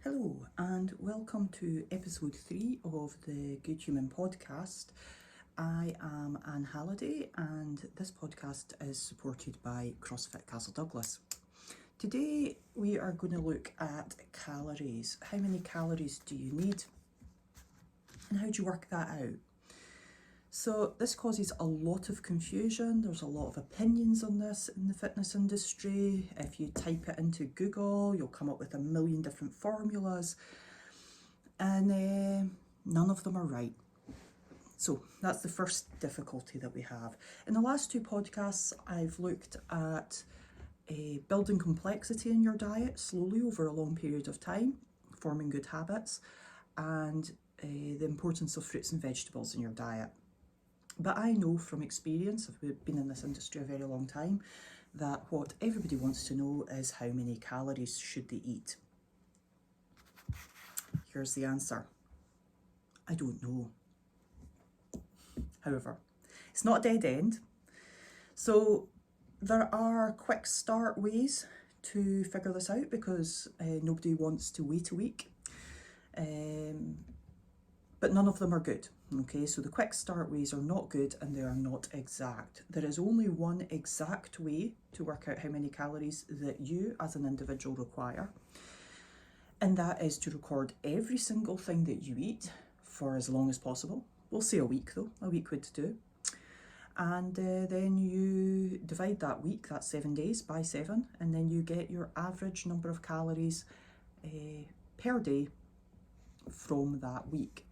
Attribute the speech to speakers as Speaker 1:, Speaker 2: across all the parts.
Speaker 1: Hello and welcome to episode 3 of the Good Human podcast. I am Anne Halliday and this podcast is supported by CrossFit Castle Douglas. Today we are going to look at calories. How many calories do you need and how do you work that out? So this causes a lot of confusion. There's a lot of opinions on this in the fitness industry. If you type it into Google, you'll come up with a million different formulas and none of them are right. So that's the first difficulty that we have. In the last two podcasts, I've looked at building complexity in your diet slowly over a long period of time, forming good habits, and the importance of fruits and vegetables in your diet. But I know from experience, I've been in this industry a very long time, that what everybody wants to know is how many calories should they eat. Here's the answer. I don't know. However, it's not a dead end. So there are quick start ways to figure this out because nobody wants to wait a week. But none of them are good. Okay, so the quick start ways are not good and they are not exact. There is only one exact way to work out how many calories that you as an individual require. And that is to record every single thing that you eat for as long as possible. We'll say a week though, a week would do. And then you divide that week, that's 7 days, by 7, and then you get your average number of calories per day from that week.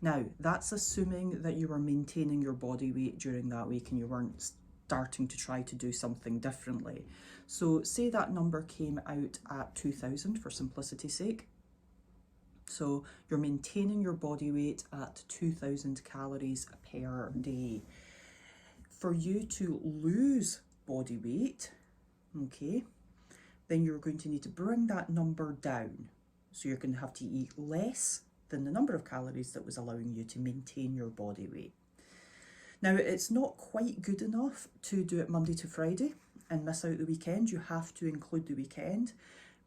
Speaker 1: Now, that's assuming that you were maintaining your body weight during that week and you weren't starting to try to do something differently. So say that number came out at 2,000 for simplicity's sake. So you're maintaining your body weight at 2,000 calories per day. For you to lose body weight, okay, then you're going to need to bring that number down. So you're going to have to eat less than the number of calories that was allowing you to maintain your body weight. Now, it's not quite good enough to do it Monday to Friday and miss out the weekend. You have to include the weekend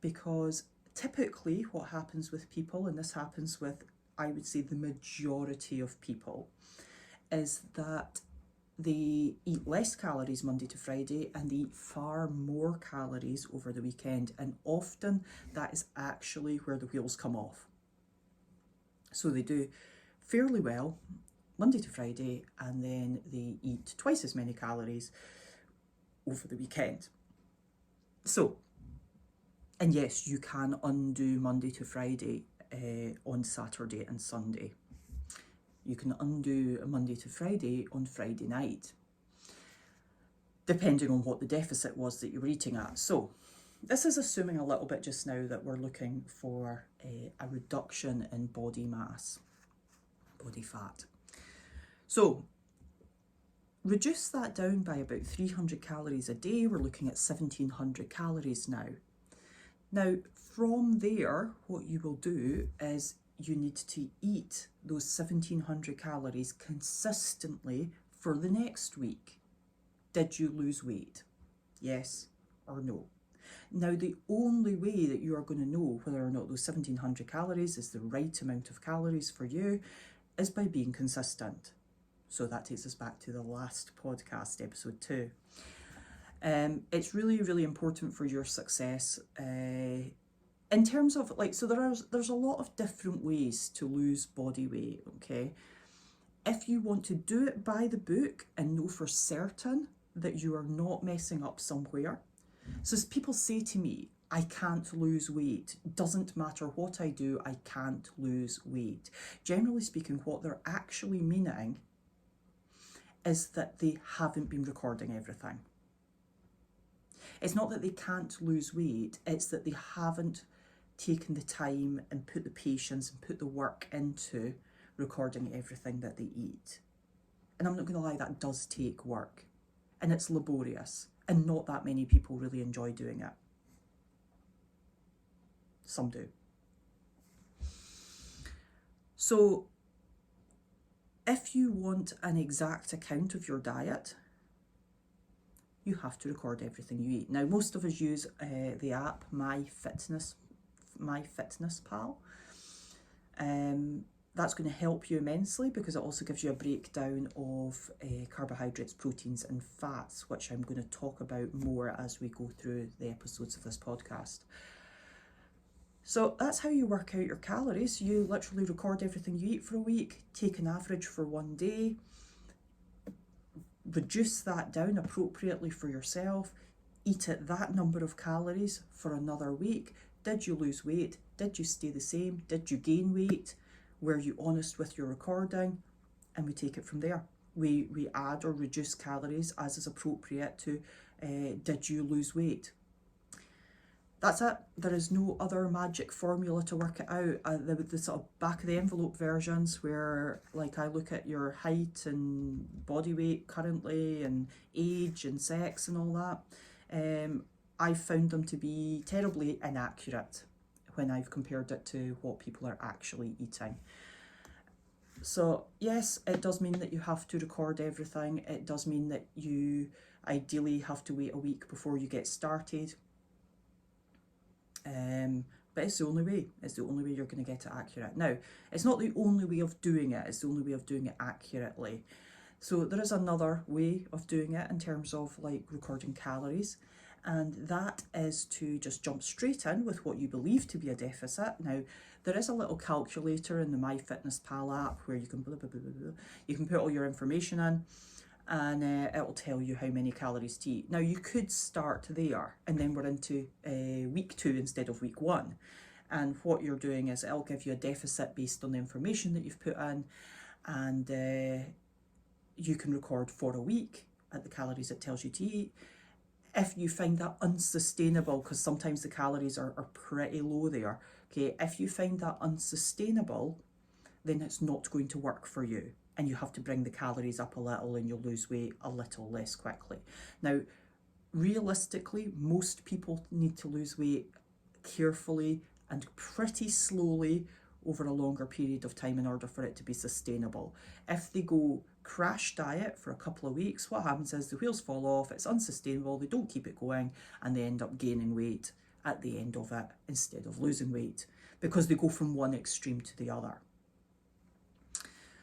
Speaker 1: because typically what happens with people, and this happens with, I would say, the majority of people, is that they eat less calories Monday to Friday and they eat far more calories over the weekend. And often that is actually where the wheels come off. So they do fairly well Monday to Friday and then they eat twice as many calories over the weekend. So, and yes, you can undo Monday to Friday on Saturday and Sunday. You can undo Monday to Friday on Friday night, depending on what the deficit was that you were eating at. So this is assuming a little bit just now that we're looking for a reduction in body mass, body fat. So reduce that down by about 300 calories a day. We're looking at 1,700 calories now. Now, from there, what you will do is you need to eat those 1,700 calories consistently for the next week. Did you lose weight? Yes or no? Now, the only way that you are going to know whether or not those 1,700 calories is the right amount of calories for you is by being consistent. So that takes us back to the last podcast, episode 2. It's really, really important for your success in terms of so there's a lot of different ways to lose body weight, okay? If you want to do it by the book and know for certain that you are not messing up somewhere. So as people say to me, I can't lose weight. Doesn't matter what I do, I can't lose weight. Generally speaking, what they're actually meaning is that they haven't been recording everything. It's not that they can't lose weight, it's that they haven't taken the time and put the patience and put the work into recording everything that they eat. And I'm not going to lie, that does take work. And it's laborious. And not that many people really enjoy doing it. Some do. So, if you want an exact account of your diet, you have to record everything you eat. Now, most of us use the app MyFitnessPal. MyFitnessPal. That's going to help you immensely because it also gives you a breakdown of carbohydrates, proteins and fats, which I'm going to talk about more as we go through the episodes of this podcast. So that's how you work out your calories. You literally record everything you eat for a week, take an average for one day, reduce that down appropriately for yourself, eat at that number of calories for another week. Did you lose weight? Did you stay the same? Did you gain weight? Were you honest with your recording? And we take it from there. We add or reduce calories as is appropriate to did you lose weight? That's it. There is no other magic formula to work it out. The sort of back of the envelope versions where like I look at your height and body weight currently and age and sex and all that, I've found them to be terribly inaccurate when I've compared it to what people are actually eating. So yes, it does mean that you have to record everything. It does mean that you ideally have to wait a week before you get started. But it's the only way. It's the only way you're going to get it accurate. Now, it's not the only way of doing it. It's the only way of doing it accurately. So there is another way of doing it in terms of like recording calories. And that is to just jump straight in with what you believe to be a deficit. Now, there is a little calculator in the MyFitnessPal app where you can you can put all your information in, and it will tell you how many calories to eat. Now, you could start there, and then we're into week 2 instead of week 1. And what you're doing is it'll give you a deficit based on the information that you've put in, and you can record for a week at the calories it tells you to eat. If you find that unsustainable, because sometimes the calories are pretty low there, okay, if you find that unsustainable, then it's not going to work for you. And you have to bring the calories up a little and you'll lose weight a little less quickly. Now, realistically, most people need to lose weight carefully and pretty slowly over a longer period of time in order for it to be sustainable. If they go crash diet for a couple of weeks, what happens is the wheels fall off, it's unsustainable, they don't keep it going, and they end up gaining weight at the end of it instead of losing weight because they go from one extreme to the other.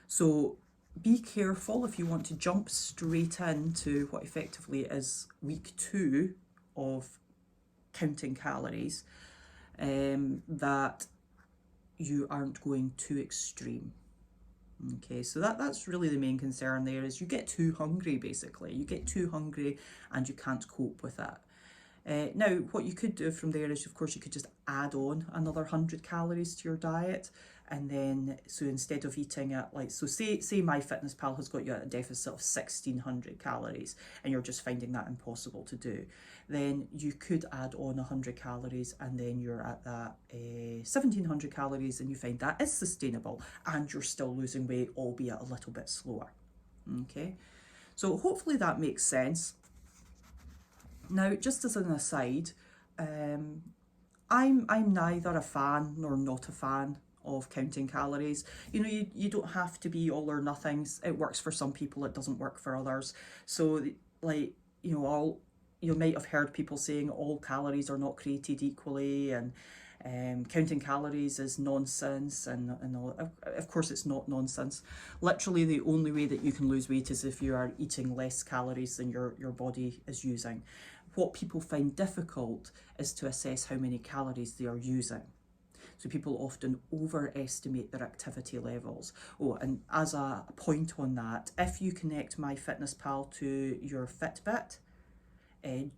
Speaker 1: So be careful if you want to jump straight into what effectively is week 2 of counting calories, that you aren't going too extreme. Okay, so that's really the main concern there, is you get too hungry basically. You get too hungry and you can't cope with it. Now, what you could do from there is, of course, you could just add on another 100 calories to your diet. And then, so instead of eating at like, so say MyFitnessPal has got you at a deficit of 1,600 calories and you're just finding that impossible to do, then you could add on 100 calories and then you're at that 1,700 calories and you find that is sustainable and you're still losing weight, albeit a little bit slower. Okay, so hopefully that makes sense. Now, just as an aside, I'm neither a fan nor not a fan of counting calories. You know, you don't have to be all or nothings. It works for some people, it doesn't work for others. So like, you know, you might have heard people saying all calories are not created equally, and counting calories is nonsense, and all. Of course it's not nonsense. Literally the only way that you can lose weight is if you are eating less calories than your body is using. What people find difficult is to assess how many calories they are using. So people often overestimate their activity levels. Oh, and as a point on that, if you connect MyFitnessPal to your Fitbit,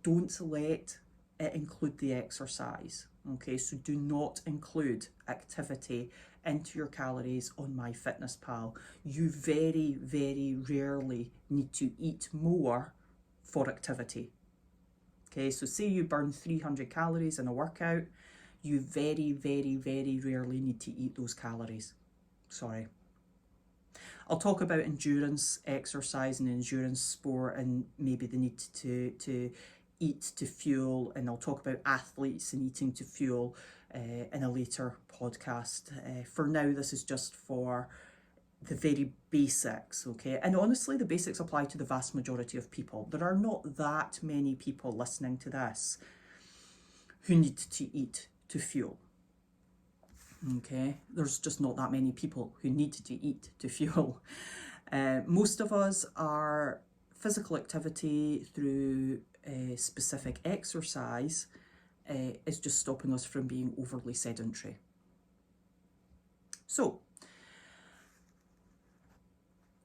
Speaker 1: don't let it include the exercise. Okay, so do not include activity into your calories on MyFitnessPal. You very, very rarely need to eat more for activity. Okay, so say you burn 300 calories in a workout, you very, very, very rarely need to eat those calories. Sorry. I'll talk about endurance exercise and endurance sport and maybe the need to eat to fuel, and I'll talk about athletes and eating to fuel in a later podcast. For now, this is just for the very basics, okay? And honestly, the basics apply to the vast majority of people. There are not that many people listening to this who need to eat to fuel. Okay, there's just not that many people who need to eat to fuel. Most of us are physical activity through specific exercise is just stopping us from being overly sedentary. So,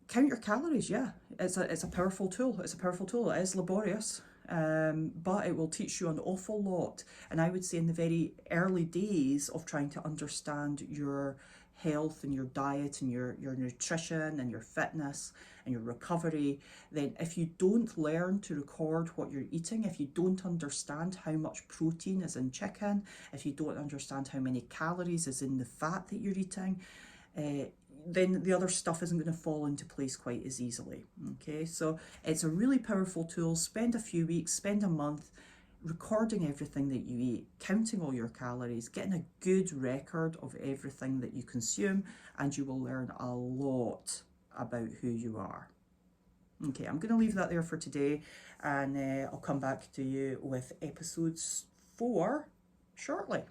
Speaker 1: count your calories, yeah. It's a powerful tool. It's a powerful tool. It is laborious, but it will teach you an awful lot. And I would say in the very early days of trying to understand your health and your diet and your nutrition and your fitness and your recovery, then if you don't learn to record what you're eating, if you don't understand how much protein is in chicken, if you don't understand how many calories is in the fat that you're eating, uh, then the other stuff isn't going to fall into place quite as easily. Okay, so it's a really powerful tool. Spend a few weeks, spend a month recording everything that you eat, counting all your calories, getting a good record of everything that you consume, and you will learn a lot about who you are. Okay, I'm going to leave that there for today, and I'll come back to you with episodes 4 shortly.